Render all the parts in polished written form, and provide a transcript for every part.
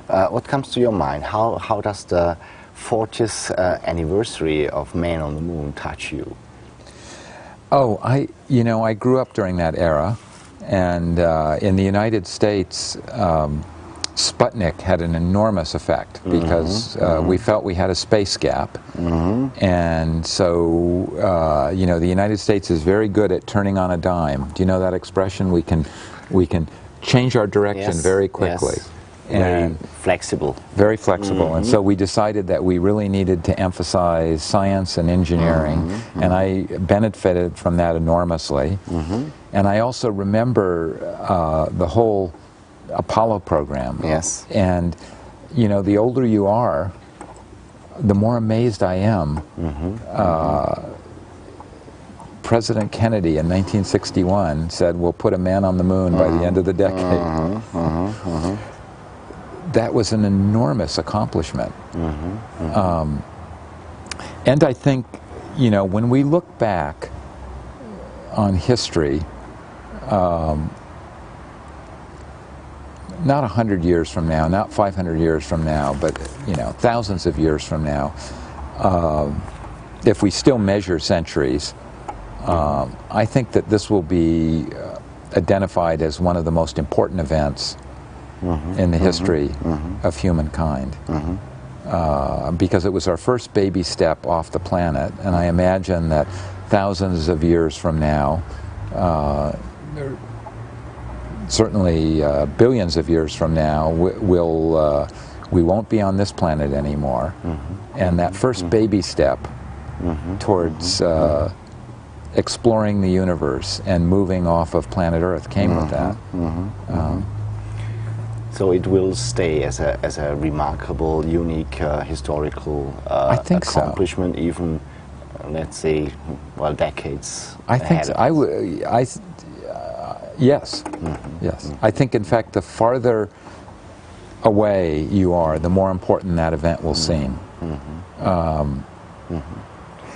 what comes to your mind? How does the 40th anniversary of Man on the Moon touch you? Oh, I grew up during that era, and in the United States, Sputnik had an enormous effect because we felt we had a space gap, and so the United States is very good at turning on a dime. Do you know that expression? We can change our direction very quickly. Yes. Very flexible. Very flexible, and so we decided that we really needed to emphasize science and engineering, and I benefited from that enormously. And I also remember the whole Apollo program. Yes. And the older you are, the more amazed I am. President Kennedy in 1961 said, "We'll put a man on the moon by the end of the decade." That was an enormous accomplishment. And I think, when we look back on history, not 100 years from now, not 500 years from now, but thousands of years from now, if we still measure centuries, I think that this will be identified as one of the most important events in the history of humankind, because it was our first baby step off the planet, and I imagine that thousands of years from now, certainly billions of years from now, we won't be on this planet anymore, and that first baby step towards exploring the universe and moving off of planet Earth came with that. So it will stay as a remarkable, unique historical I think accomplishment, even let's say, decades. I think so. Yes, yes. I think, in fact, the farther away you are, the more important that event will seem.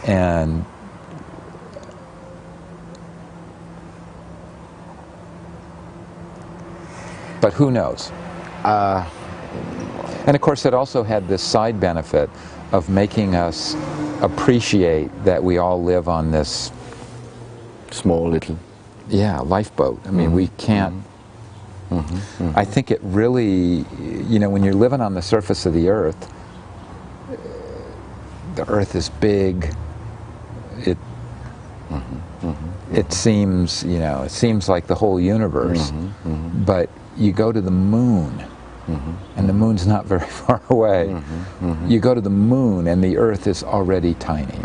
And but who knows? And of course, it also had this side benefit of making us appreciate that we all live on this small little lifeboat. I mean, we can't. I think it really, when you're living on the surface of the Earth is big. It seems, it seems like the whole universe, but you go to the moon, and the moon's not very far away. You go to the moon, and the Earth is already tiny.